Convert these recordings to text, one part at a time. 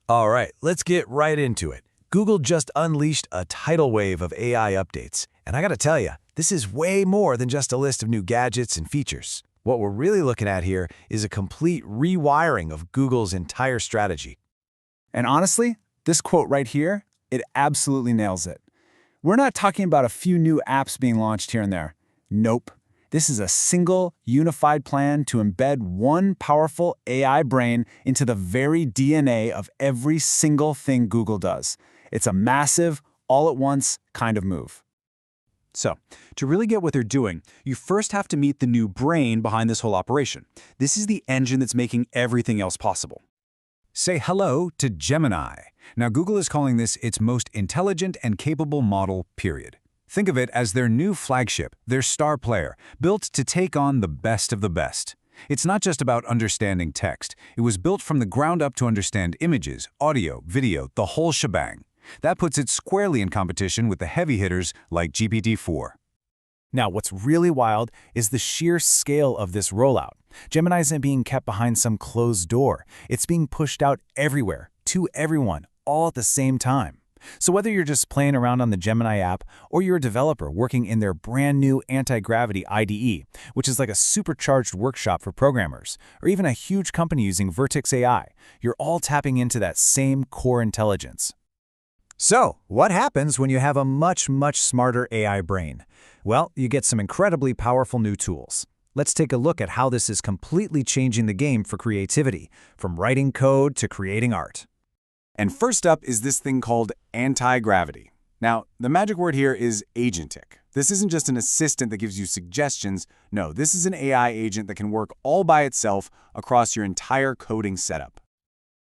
All right, let's get right into it. Google just unleashed a tidal wave of AI updates, and I gotta tell you, this is way more than just a list of new gadgets and features. What we're really looking at here is a complete rewiring of Google's entire strategy. And honestly, this quote right here, it absolutely nails it. We're not talking about a few new apps being launched here and there. Nope. This is a single, unified plan to embed one powerful AI brain into the very DNA of every single thing Google does. It's a massive, all-at-once kind of move. So, to really get what they're doing, you first have to meet the new brain behind this whole operation. This is the engine that's making everything else possible. Say hello to Gemini. Now, Google is calling this its most intelligent and capable model, period. Think of it as their new flagship, their star player, built to take on the best of the best. It's not just about understanding text. It was built from the ground up to understand images, audio, video, the whole shebang. That puts it squarely in competition with the heavy hitters like GPT-4. Now, what's really wild is the sheer scale of this rollout. Gemini isn't being kept behind some closed door. It's being pushed out everywhere, to everyone, all at the same time. So whether you're just playing around on the Gemini app or you're a developer working in their brand new Antigravity IDE, which is like a supercharged workshop for programmers, or even a huge company using Vertex AI, you're all tapping into that same core intelligence. So, what happens when you have a much smarter AI brain? Well, you get some incredibly powerful new tools. Let's take a look at how this is completely changing the game for creativity, from writing code to creating art. And first up is this thing called Antigravity. Now, the magic word here is Agentic. This isn't just an assistant that gives you suggestions. No, this is an AI agent that can work all by itself across your entire coding setup.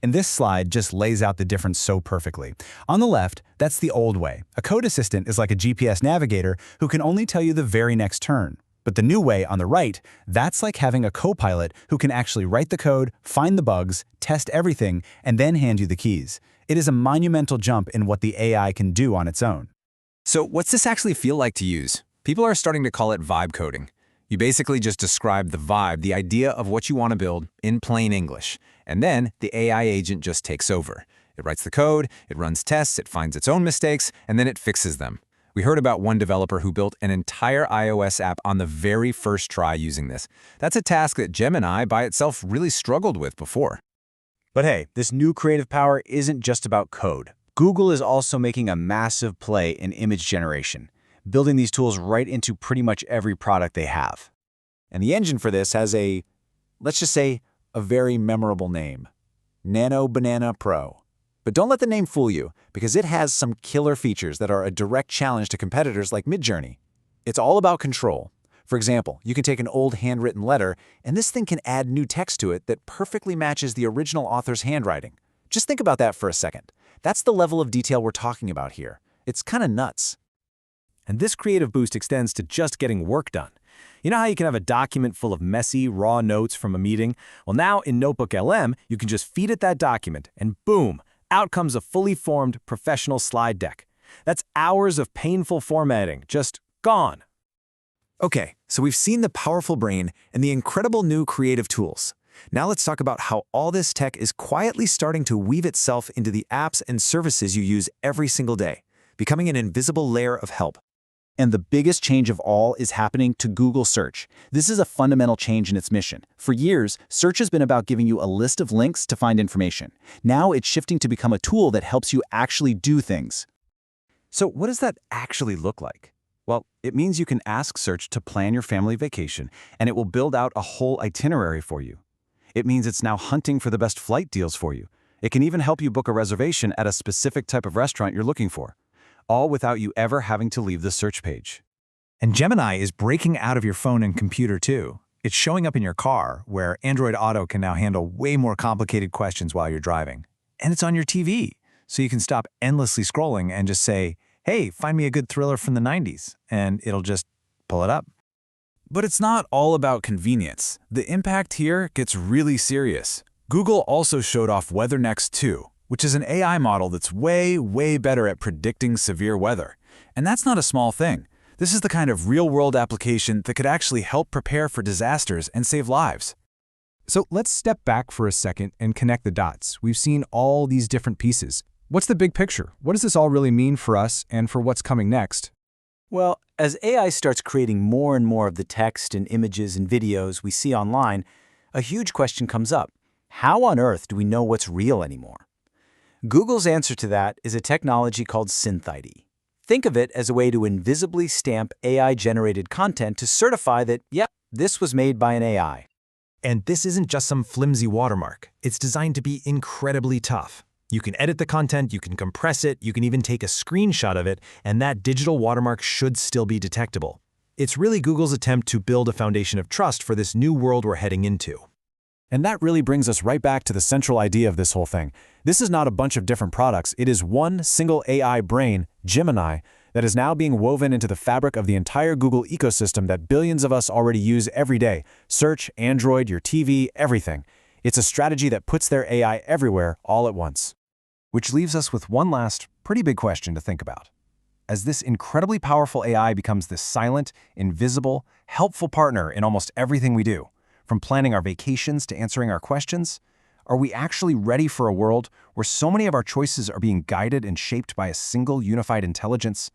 And this slide just lays out the difference so perfectly. On the left, that's the old way. A code assistant is like a GPS navigator who can only tell you the very next turn. But the new way on the right, that's like having a co-pilot who can actually write the code, find the bugs, test everything, and then hand you the keys. It is a monumental jump in what the AI can do on its own. So what's this actually feel like to use? People are starting to call it vibe coding. You basically just describe the vibe, the idea of what you want to build, in plain English. And then the AI agent just takes over. It writes the code, it runs tests, it finds its own mistakes, and then it fixes them. We heard about one developer who built an entire iOS app on the very first try using this. That's a task that Gemini by itself really struggled with before. But hey, this new creative power isn't just about code. Google is also making a massive play in image generation, building these tools right into pretty much every product they have. And the engine for this has let's just say, a very memorable name, Nano Banana Pro. But don't let the name fool you, because it has some killer features that are a direct challenge to competitors like Midjourney. It's all about control. For example, you can take an old handwritten letter, and this thing can add new text to it that perfectly matches the original author's handwriting. Just think about that for a second. That's the level of detail we're talking about here. It's kind of nuts. And this creative boost extends to just getting work done. You know how you can have a document full of messy, raw notes from a meeting? Well, now in Notebook LM, you can just feed it that document, and boom! Out comes a fully formed professional slide deck. That's hours of painful formatting, just gone. Okay, so we've seen the powerful brain and the incredible new creative tools. Now let's talk about how all this tech is quietly starting to weave itself into the apps and services you use every single day, becoming an invisible layer of help. And the biggest change of all is happening to Google Search. This is a fundamental change in its mission. For years, search has been about giving you a list of links to find information. Now it's shifting to become a tool that helps you actually do things. So what does that actually look like? Well, it means you can ask Search to plan your family vacation, and it will build out a whole itinerary for you. It means it's now hunting for the best flight deals for you. It can even help you book a reservation at a specific type of restaurant you're looking for, all without you ever having to leave the search page. And Gemini is breaking out of your phone and computer too. It's showing up in your car, where Android Auto can now handle way more complicated questions while you're driving. And it's on your TV, so you can stop endlessly scrolling and just say, hey, find me a good thriller from the 90s, and it'll just pull it up. But it's not all about convenience. The impact here gets really serious. Google also showed off WeatherNext 2, which is an AI model that's way better at predicting severe weather. And that's not a small thing. This is the kind of real-world application that could actually help prepare for disasters and save lives. So let's step back for a second and connect the dots. We've seen all these different pieces. What's the big picture? What does this all really mean for us and for what's coming next? Well, as AI starts creating more and more of the text and images and videos we see online, a huge question comes up. How on earth do we know what's real anymore? Google's answer to that is a technology called SynthID. Think of it as a way to invisibly stamp AI-generated content to certify that, yep, this was made by an AI. And this isn't just some flimsy watermark. It's designed to be incredibly tough. You can edit the content, you can compress it, you can even take a screenshot of it, and that digital watermark should still be detectable. It's really Google's attempt to build a foundation of trust for this new world we're heading into. And that really brings us right back to the central idea of this whole thing. This is not a bunch of different products. It is one single AI brain, Gemini, that is now being woven into the fabric of the entire Google ecosystem that billions of us already use every day. Search, Android, your TV, everything. It's a strategy that puts their AI everywhere all at once. Which leaves us with one last, pretty big question to think about. As this incredibly powerful AI becomes this silent, invisible, helpful partner in almost everything we do, from planning our vacations to answering our questions, are we actually ready for a world where so many of our choices are being guided and shaped by a single unified intelligence?